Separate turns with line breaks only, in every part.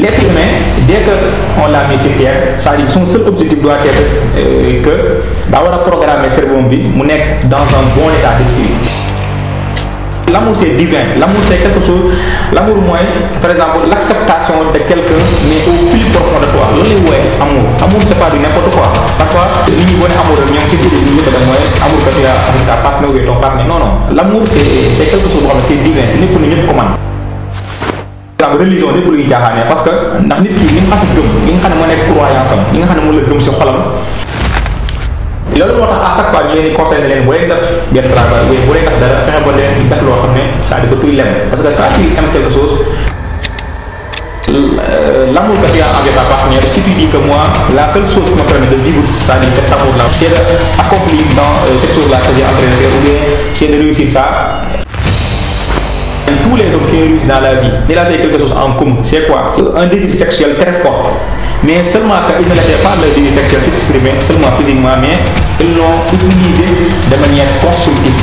l'être humain, dès qu'on l'a mis sur terre, c'est-à-dire son seul objectif doit être que d'avoir programmé le cerveau dans un bon état d'esprit. L'amour c'est divin, l'amour c'est quelque chose, l'amour moins, par exemple, l'acceptation de quelqu'un mais au plus profond de toi. Amour, amour c'est pas du n'importe quoi. Parfois, les gens amour, amour que tu as avec ta partenaire ou ton partenaire. Non, non, l'amour c'est quelque chose de c'est divin, n'est pour nous comment. La religion n'est pour les gens parce que dans les qui n'ont pas de dôme, ils n'ont pas de croyance, ils n'ont pas de dôme sur xolam. loolu moo tax à chaque fois ñu leen conseillé leen bu leen def benn travail bu leen def dara fexe ba leen def loo xam ne c'est-à-dire que tuy lem parce que quand tu aimes quelque chose l'amour que tu as avec ta partenaire si tu dis que moi la seule chose qui me permet de vivre c'est-à-dire cet amour là c'est d'accomplir dans cette chose là que j'ai en train de faire ou bien c'est de réussir ça. Tous les hommes qui réussissent dans la vie il a fait quelque chose en commun c'est quoi? C'est un désir sexuel très fort. Mais seulement qu'ils ne laissaient pas le désir sexuel s'exprimer seulement physiquement, mais ils l'ont utilisé de manière constructive.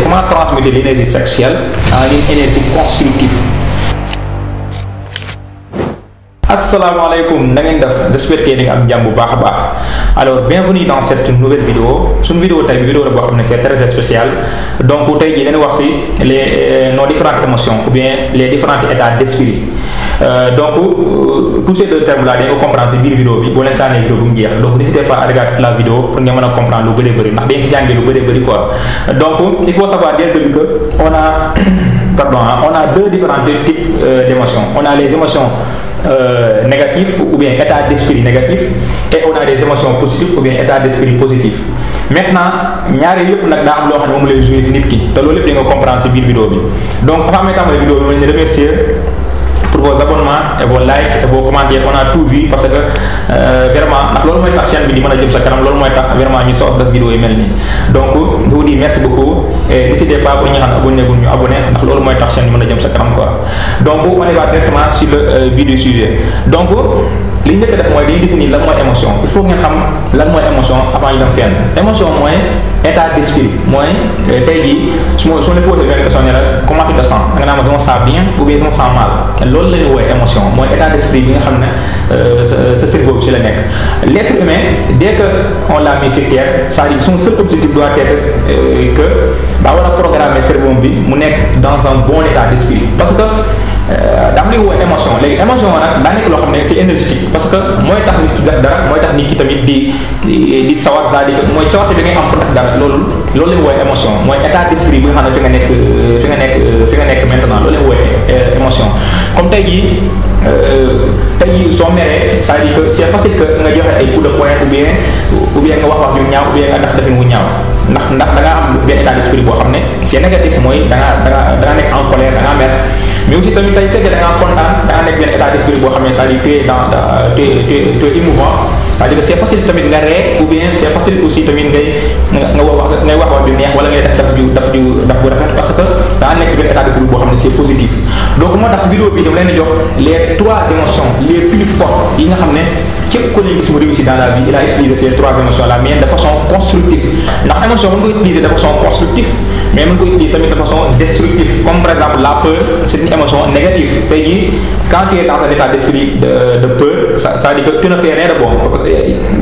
Comment transmettre l'énergie sexuelle en une énergie constructive? Assalamu alaikum, j'espère que vous avez bien. Alors, bienvenue dans cette nouvelle vidéo. C'est une vidéo c'est très spéciale. Donc, vous allez voir nos différentes émotions ou bien les différents états d'esprit. Donc, tous ces deux termes-là, vous comprendre cette vidéo. Donc, n'hésitez pas à regarder la vidéo pour comprendre le bëri. Donc, il faut savoir dès le début qu'on a deux différents types d'émotions. On a les émotions négatifs ou bien état d'esprit négatif et on a des émotions positives ou bien état d'esprit positif. Maintenant ñaari yépp nak da am lo xamné mom lay jouer ci nit ki té lolou lépp nga comprendre ci biir vidéo bi. Donc avant de commencer vidéo bi ñu remercier pour vos abonnements et vos likes et vos commentaires. On a tout vu parce que vraiment ndax lolou moy tax chaîne bi di mëna jëm sa kanam lolou moy tax vraiment ñu sox def vidéo yi melni. Donc je vous dis merci beaucoup et n'hésitez pas pour ñi xam abonné gu ñu abonné ndax lolou moy tax chaîne bi mëna jëm sa kanam quoi. Donc on va directement sur le vidéo sujet. Donc li ñu def moy dañuy définir lan moy émotion. Il faut ngeen xam lan moy émotion avant ñu dem fenn. Émotion moy état d'esprit moy tay di su ma posé benn question ne la comment tu te sens nga naa ma je me sens bien ou bien je me sens mal loolu la ñu woowee émotion mooy état d'esprit bi nga xam ne sa cerveau bi ci la nekk. L'être humain dès que on l'a mis sur terre c'est-à-dire son seul objectif doit être que daa war a programmer cerveau bi mu nekk dans un bon état d'esprit parce que dam li woowee émotion léegi émotion nag daa nekk loo xam ne c'est énergétique parce que mooy tax nit ki def dara mooy tax nit ki tamit di sawar daal di mooy cawarte da ngay am pour def dara loolu la woowee émotion mooy état d'esprit bi nga xam ne fi nga nekk maintenant loolu la woowee émotion. Comme tey jii soo meree c'est-à-dire que c'est facile que nga joxe ay coup de poing ou bien nga wax yu ñaaw ou bien nga def defin wu ñaaw ndax da nga am benn état d'esprit boo xam ne c'est négatif mooy da nga nekk en colère da nga mer. Mais aussi tamit tey fekkee da ngaa kontaan da nga nekk benn état d'esprit boo xam ne c'est-à-dire tu es émouvant c'est-à-dire que c'est facile tamit nga ree ou bien c'est facile aussi tamit ngay wax du neex wala ngay def bu rafet parce que da nga nekk si benn état d'esprit boo xam ne c'est positif. Donc moo tax si vidéo bi dama leen di jox les trois émotions les plus fortes yi nga xam ne képp ku ne gis mu réussir dans la vie il a utilisé ces trois émotions là mais de façon constructive ndax émotion mën nga ko utiliser de façon constructive mais mën nga ko utiliser tamit de façon destructive comme par exemple la peur c'est une émotion négative. Tey jii quand tu es dans un état d'esprit de peur ça veut dire que tu ne fais rien de bon parce que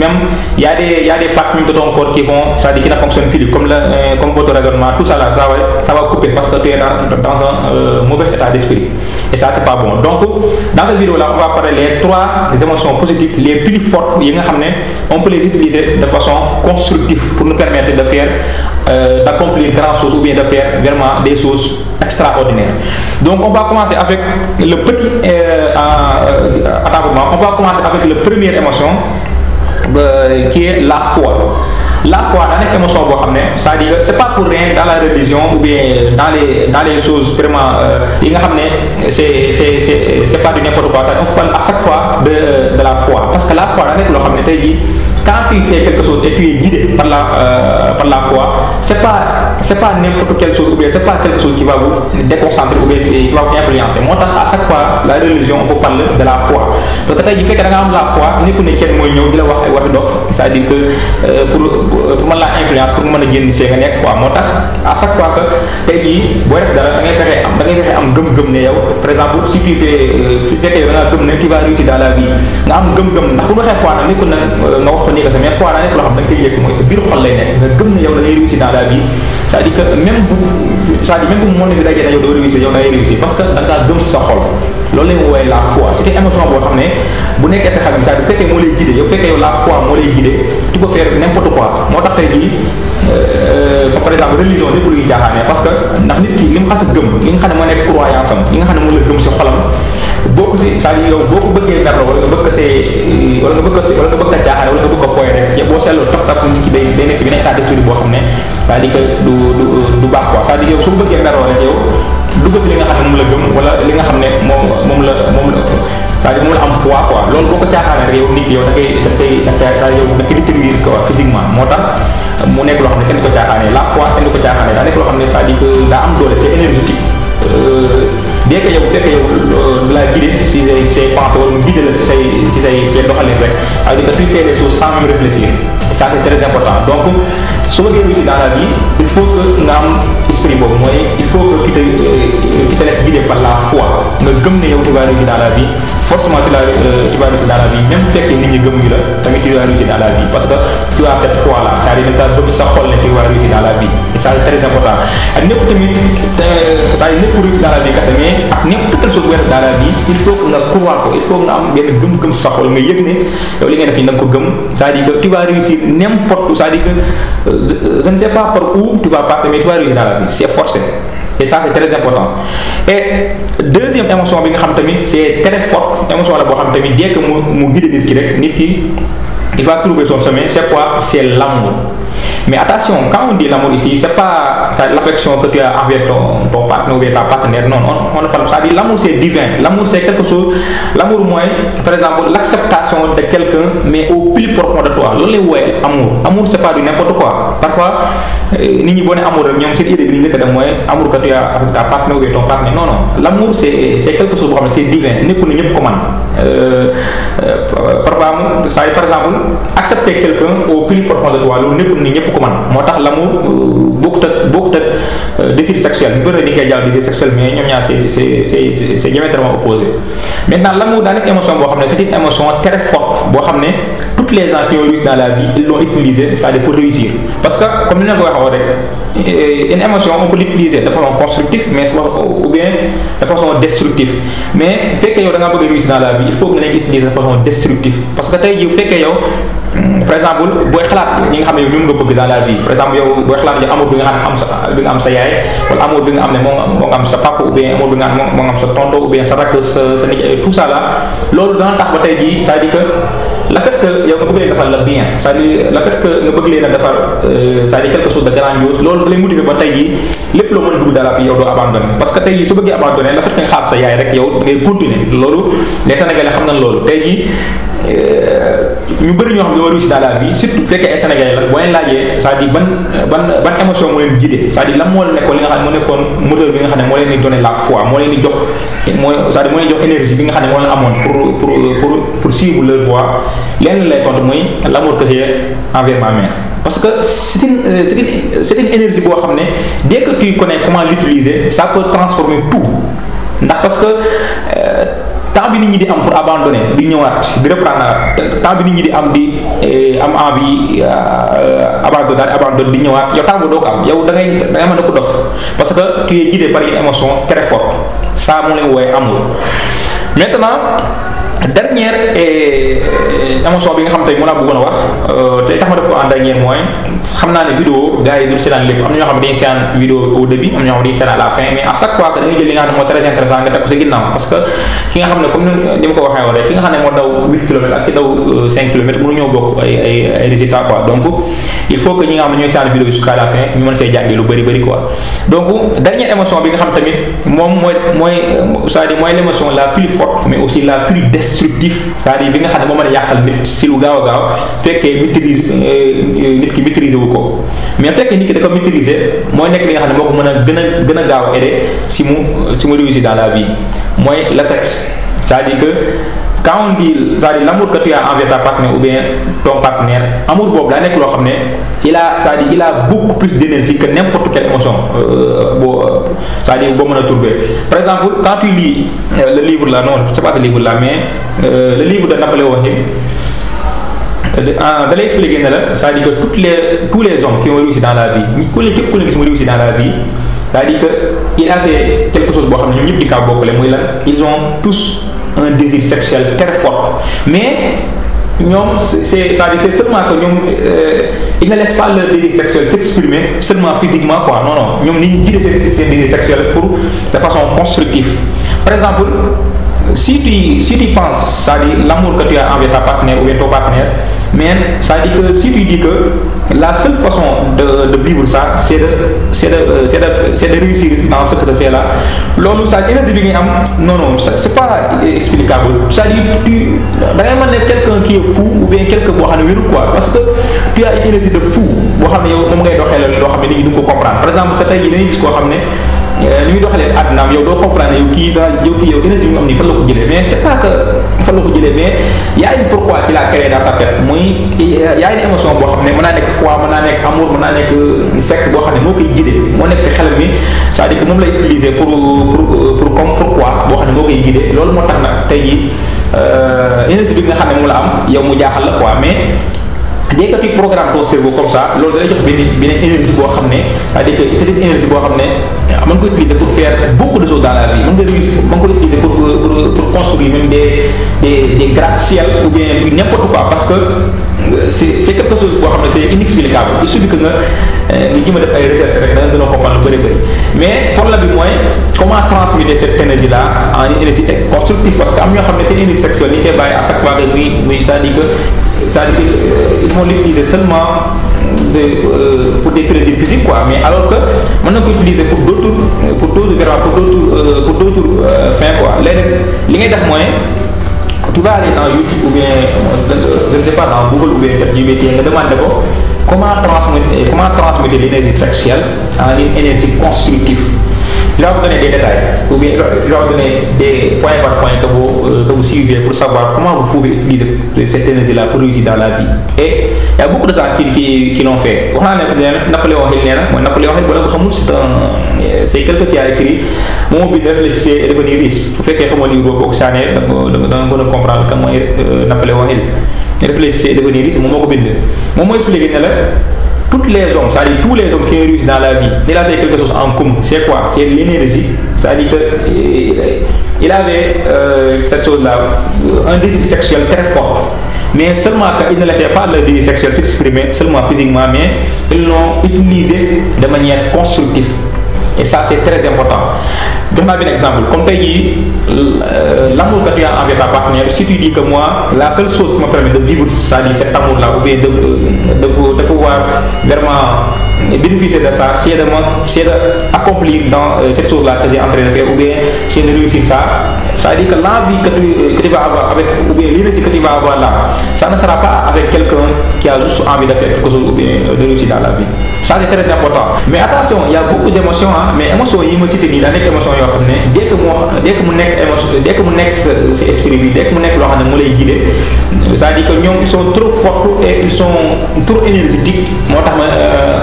même il y a des parties de ton corps qui ne fonctionnent plus comme votre raisonnement tout ça là ça va couper parce que tu es dans un mauvais état d'esprit et ça c'est pas bon. Donc dans cette vidéo là on va parler les trois émotions positives les plus fortes yi nga xam ne on peut les utiliser de façon constructive pour nous permettre de faire d'accomplir grandes choses ou bien de faire vraiment des choses extraordinaires. Donc on va commencer avec le petit on va commencer avec la première émotion qui est la foi. La foi dans une émotion boo xam ne c'est-à-dire que c'est pas pour rien dans la religion ou bien dans les choses vraiment yi nga xam ne c'est pas du n'importe quoi ça on parle à chaque fois de la foi parce que la foi daa nekk loo xam ne tey jii quand tu fais quelque chose et tu es guidé par la foi c'est c'est pas n'importe quelle chose ou bien c'est pas quelque chose qui va vous déconcentrer ou bien qui va vous influencer moo tax à chaque fois la religion on faut parler de la foi parce que tey jii fekkee da nga am la foi nekku ne kenn mooy ñëw di la wax ay waxi dof c'est-à-dire que pour mën la influence pour mën a génn see nga nekk quoi moo tax à chaque fois que tey jii booy def dara da ngay fexe am gëm-gëm ne yow par exemple si tu fais su fekkee yow da ngaa gëm ne tu vas réussir dans la vie nga am gëm-gëm ndax bu ñu waxee foi nag nekkul na nga wax ko nii que mais foi na nekk loo xam da nga koy yëg mooy sa biir xol lay nekk nga gëm ne yow da ngay réussir dans la vie c'est-à-dire que même bu monde bi dajee na yow doo réussir yow da ngay réussir parce que da ngaa gëm sa xol loolu la ñu woowee la foi c'est une émotion boo xam ne bu nekkee sa xel bi c'est-à-dire fekkee moo lay guider yow fekkee yow la foi moo lay guider tu peux faire n'importe quoi moo tax tey jii par exemple religion lépp luy jaaxaane parce que ndax nit ki li mu xas a gëm li nga xam ne moo nekk croyance am li nga xam ne moo la gëm si xolam boo ko si c'est-à-dire yow boo ko bëggee merlo wala nga bëgg ko see wala nga bëgg ko jaaxaane wala nga bëgg ko fooye rek boo seetloo tax nit ki day nekk benn état d'esprit boo xam ne c'est-à-dire que du baax quoi c'est-à-dire yow su ko bëggee merlo rek yow dugg si li nga xam ne moom la gëm wala li nga xam ne moom la c'est-à-dire moom la am foi quoi loolu boo ko caaxaane rek yow nit ki yow da koy détruire quoi physiquement moo tax mu nekk loo xam ne kenn du ko caaxaane la foi kenn du ko caaxaane daa nekk loo xam ne c'est-à-dire que daa am doole c'est énergétique bien que yow bu fekkee yow la guider si say pensées wala mu guider la si say doxalin rek c'est-à-dire que tu fais les choses sans même réfléchir ça c'est très important donc su bëggee réussir dans la vie il faut que nga am esprit boobu mooy il faut que tu te laisses guider par la foi nga gëm ne yow tu vas réussir dans la vie forcément tu vas réussir dans la vie même bu fekkee nit ñi gëmuñu la tamit tu vas réussir dans la vie parce que tu as cette foi là c'est-à-dire da nga bëgg sa xol ne tu vas réussir dans la vie et ça c'est très important ak ñëpp tamit c'est-à-dire ñëpp réussir dans la vie kese mais ak n'importe quelle chose bu def dans la vie il faut que nga croire ko il faut que nga am benn gëm-gëm sa xol nga yëg ne yow li nga def nii da nga ko gëm c'est-à-dire que tu vas réussir n'importe c'est-à-dire que je ne sais pas par où tu vas passer mais tu vas réussir dans la vie c'est forcé et ça c'est très important et deuxième émotion bi nga xam tamit c'est très forte émotion la boo xam tamit dès que mu guider nit ki rek nit ki il va trouver son chemin c'est quoi c'est l'amour mais attention quand on dit l'amour ici c'est pas l'affection que tu as envers ton partenaire ou bien ta partenaire non on ne parle pas c'est-à-dire l'amour c'est divin l'amour c'est quelque chose l'amour mooy par exemple l'acceptation de quelqu'un mais au plus profond de toi loolu lay wooye amour c'est pas du n'importe quoi parfois nit ñi boo ne amour rek ñoom seen idée bi li ñu nekk dem mooy amour que tu as avec ta partenaire ou bien ton partenaire non l'amour c'est quelque chose boo xam ne c'est divin nekkul ne ñëpp ko man parfois c'est-à-dire par exemple accepter quelqu'un au plus profond de toi loolu nekkul ne ñëpp ko man moo tax l'amour bokkut ak désir sexuel ñu bëri di koy jàll désir sexuel mais ñoom ñaar c'est diamétralement opposé maintenant l'amour daa nekk émotion boo xam ne c'est une émotion très forte boo xam ne toutes les gens qui ont réussi dans la vie ils l'ont utilisé c'est-à-dire pour réussir parce que comme ni leen ko waxee rek une émotion on peut l'utiliser de façon constructive mais ou bien de façon destructive mais fekkee yow da ngaa bëgg a réussir dans la vie il faut que nga leen utiliser de façon destructive parce que tey jii fekkee yow par exemple booy xalaat ñi nga xam ne yow ñoom nga bëgg dans la vie par exemple yow booy xalaat yow amour bi nga xam ne bi nga am sa yaay wala amour bi nga am ne moo nga am sa papa ou bien amour bi nga am moo nga am sa tonton ou bien sa rakk sa nijaay tout ça là loolu dana tax ba tey jii c'est-à-dire que le fait que yow nga bëgg leen defal la bien c'est-à-dire le fait que nga bëgg leen a defar c'est-à-dire quelque chose de grandiose loolu da lay motiver ba tey jii lépp loo mën a dugg dans la vie yow doo abandonné parce que tey jii su bëggee abandonné le fait que nga xaar sa yaay rek yow da ngay continuer loolu les Sénégalais xam nañ loolu tey jii ñu bëri ñoo xam ne ñoo réussi dans la vie surtout bu fekkee ay Sénégalais la boo leen laajee c'est-à-dire ban émotion moo leen guidé c'est-à-dire lan moo nekkoon li nga xam ne moo nekkoon moteur bi nga xam ne moo leen di donner la foi moo leen di jox c'est-à-dire moo leen jox énergie bi nga xam ne moo leen amoon pour suivre leur voie lenn lay tontu mooy l'amour que j'ai envers ma mère parce que c'est une énergie boo xam ne dès que tu connais comment l'utiliser ça peut transformer tout ndax parce que temps bi nit ñi di am pour abandonner di ñëwaat di reprendre temps bi nit ñi di am di am envie abandonner di ñëwaat yow temps boobu doo ko am yow da ngay mën a ko dof parce que tu es guidé par une émotion très forte ça moo leen wooye amour maintenant dernière émotion bi nga xam tey mën naa bëggoon a wax te tax ma def ko en dernier mooy xam naa ne vidéo gars yi duñ seetaan lépp am na ñoo xam ne dañuy seetaan vidéo au début am na ñoo xam ne dañuy seetaan à la fin mais à chaque fois que da ngay jël li nga xam ne moo très intéressant nga teg ko sa ginnaaw parce que ki nga xam ne comme ni ma ko waxee woon rek ki nga xam ne moo daw 8 kilomètres ak ki daw 5 kilomètres mënu ñoo bokk ay résultats quoi donc il faut que ñi nga xam ne ñooy seetaan vidéo jusqu'à la fin ñu mën see jàngee lu bëri quoi donc dernière émotion bi nga xam tamit moom c'est-à-dire mooy l'émotion la plus forte mais aussi la plus destructif c'est-à-dire bi nga xam ne moo mën a yàqal nit si lu gaaw a gaaw fekkee nit ki maîtriser wu ko mais fekkee nit ki da ko maîtriser mooy nekk li nga xam ne moo ko mën a gën a gaaw a aider si mu réussir dans la vie mooy le sexe c'est-à-dire que quand on dit c'est-à-dire l'amour que tu as envers ta partenaire ou bien ton partenaire amour boobu daa nekk loo xam ne c'est-à-dire il a beaucoup plus d'énergie que n'importe quelle émotion c'est-à-dire boo mën a trouver par exemple quand tu lis le livre là non c'est pas ce livre là mais le livre de Napoléon Hill da lay expliquer ne la c'est-à-dire que tous les hommes qui ont réussi dans la vie képp ku la gis mu réussi dans la vie c'est-à-dire que il a fait quelque chose boo xam ne ñoom ñëpp di kaa bokkale muy lan ils ont tous un désir sexuel très fort mais ñoom c'est-à-dire c'est seulement que ñoom ils ne laissent pas leur désir sexuel s'exprimer seulement physiquement quoi non ñoom ni ñu jiite seen désir sexuel pour de façon constructive par exemple si tu penses c'est-à-dire l'amour que tu as envers ta partenaire ou bien ton partenaire mais c'est-à-dire que si tu dis que la seule façon de vivre ça c'est de réussir dans ce que tu fais là loolu ça énergie bi ngay am non c'est pas explicable c'est-à-dire da ngay mën ne quelqu'un qui est fou ou bien quelqu'un boo xam ne wérul quoi parce que tu as une énergie de fou boo xam ne yow moom ngay doxee loo xam ne nit ñi du ko comprendre par exemple sa tey jii dañuy gis koo xam ne ni muy doxalee si àddinaam yow doo comprendre yow kii énergie bi nga am nii fan la ko jëlee mais c'est pas que fan la ko jëlee mais y a une pourquoi qu'il a créé dans sa tête muy y a une émotion boo xam ne mën naa nekk foi mën naa nekk amour mën naa nekk sexe boo xam ne moo koy guider moo nekk si xel mi c'est-à-dire que moom lay utiliser pour comme pourquoi boo xam ne moo koy guider loolu moo tax nag tey jii énergie bi nga xam ne moom la am yow mu jaaxal la quoi mais dès que tu programmes ton cerveau comme ça loolu da lay jox benn énergie boo xam ne c'est-à-dire que c'est une énergie boo xam ne mën nga ko utiliser pour faire beaucoup de choses dans la vie mën nga ko utiliser pour construire même des gratte-ciel ou bien n'importe quoi parce que c'est quelque chose boo xam ne c'est inexplicable il suffit que nga ji ma def ay recherche rek da nga gën a comprendre lu bëri mais problème bi mooy comment transmettre cette énergie là en une énergie constructive parce que am ñoo xam ne seen énergie sexuelle ni koy bàyyi à chaque fois que muy c'est-à-dire que ils vont l'utiliser seulement pour des plaisirs physiques quoi mais alors que mën na ko utiliser pour d'autres fins quoi léegi li ngay def mooy tu vas aller dans YouTube ou bien je ne sais pas dans Google ou bien ChatGPT nga demandé ko comment transmettre l'énergie sexuelle en une énergie constructive. Il va vous donner des détails ou bien il va vous donner des points par point que vous suivez pour savoir comment vous pouvez utiliser cette énergie-là pour réussir dans la vie. Et il y a beaucoup de gens qui l'ont fait. Napoléon Hill, Napoléon Hill, c'est quelqu'un qui a écrit mon but de réfléchir et devenir riche. Vous faites que mon livre pour comprendre comment Napoléon Hill réfléchir et devenir riche, mon mot expliqué toutes les hommes, c'est-à-dire tous les hommes qui ont réussi dans la vie, il avait quelque chose en commun. C'est quoi? C'est l'énergie. C'est-à-dire qu'il avait cette chose-là, un désir sexuel très fort. Mais seulement qu'ils ne laissaient pas le désir sexuel s'exprimer seulement physiquement, mais ils l'ont utilisé de manière constructive. Et ça, c'est très important. Je vais vous donner un exemple. Comme tu as dit, l'amour que tu as envers ta partenaire, si tu dis que moi, la seule chose qui me permet de vivre cet amour-là, ou bien de pouvoir vraiment bénéficier de ça, c'est d'accomplir dans cette chose-là que j'ai en train de faire, ou bien c'est de réussir ça. Ça veut dire que l'envie que tu vas avoir avec, ou bien l'énergie que tu vas avoir là, ça ne sera pas avec quelqu'un qui a juste envie de faire quelque chose ou bien de réussir dans la vie. Ça c'est très important. Mais attention, il y a beaucoup d'émotions, hein, mais émotions, il me cite ni la nek émotion yo xamné dès que mu nek émotion, dès que mu nek c'est esprit bi, dès que mu nek lo xamné mo lay guider, ça veut dire que ñom ils sont trop forts et ils sont trop énergétiques. Motax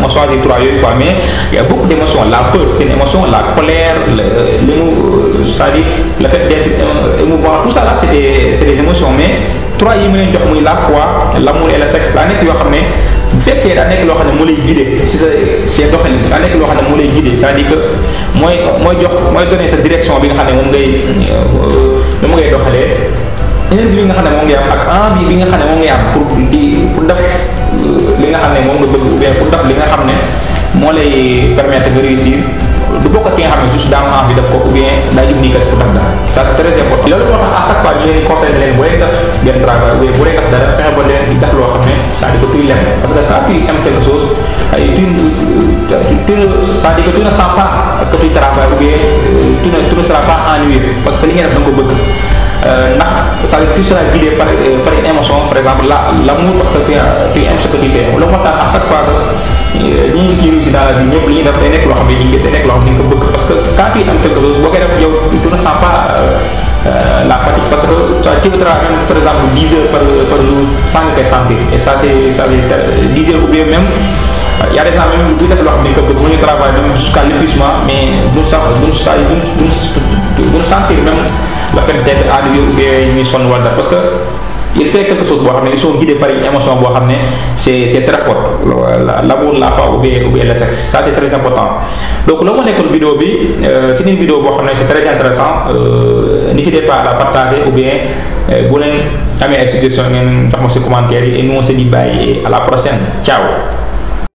ma choisir trois yoy quoi, mais il y a beaucoup d'émotions. La peur, c'est une émotion, la colère, ça dit le fait d'être émouvant, tout ça là c'est des émotions, mais trois yi mu leen jox muy la foi, l'amour et le sexe la nek yo xamné bu fekkee daa nekk loo xam ne moo lay guider ci sa doxalin daa nekk loo xam ne moo lay guider c'est-à-dire que mooy donner sa direction bi nga xam ne moom ngay doxalee énergie bi nga xam ne moom ngay am ak envie bi nga xam ne moom ngay am pour def li nga xam ne moom nga bëgg ou bien pour def li nga xam ne moo lay permettre nga réussir du bokk ak ki nga xam ne juste daa am envie def ko ou bien daa jëm nii kat pour def dara ça c'est très important. Loolu moo tax à chaque fois ñu leen conseillé leen bu leen def benn travail ou bien bu leen def dara fexe ba leen di def loo xam ne c'est-à-dire que tuy lem parce que quand tu aimes quelque chose c'est-à-dire que tu ne sens pas que tu travailles ou bien tu ne seras pas ennuyé parce que li ngay def da nga ko bëgg ndax c'est-à-dire tu seras guidé par une émotion, par exemple l'amour, parce que tu aimes ce que tu fais. Loolu moo tax à chaque fois que ñi ngi réussi dans la vie ñëpp li ñuy def day nekk loo xam ne ñu ngi day nekk loo xam ne ñu ko bëgg, parce que quand tu aimes quelque chose boo koy def yow tu ne sens pas la fatigue, parce que tu peux travailler même par exemple 10 heures par jour sans nga koy sentir, et ça c'est 10 heures ou bien même y a des gens même bu def loo xam ne que bu ñu travailler même jusqu'à l'épuisement, mais duñ sentir même le fait d'être ennuyé ou bien ñuy sonn wala parce que il fait quelque chose boo xam ne ils sont guidés par une émotion boo xam ne c'est très fort, l'amour, la foi ou bien le sexe, ça c'est très important. Donc loolu moo nekkoon vidéo bi, c'est une vidéo boo xam ne c'est très intéressant, n'hésitez pas à la partager ou bien bu leen amee ay suggestions ngeen jox ma ci commentaire yi, et nous on se dit bye et à la prochaine, ciao.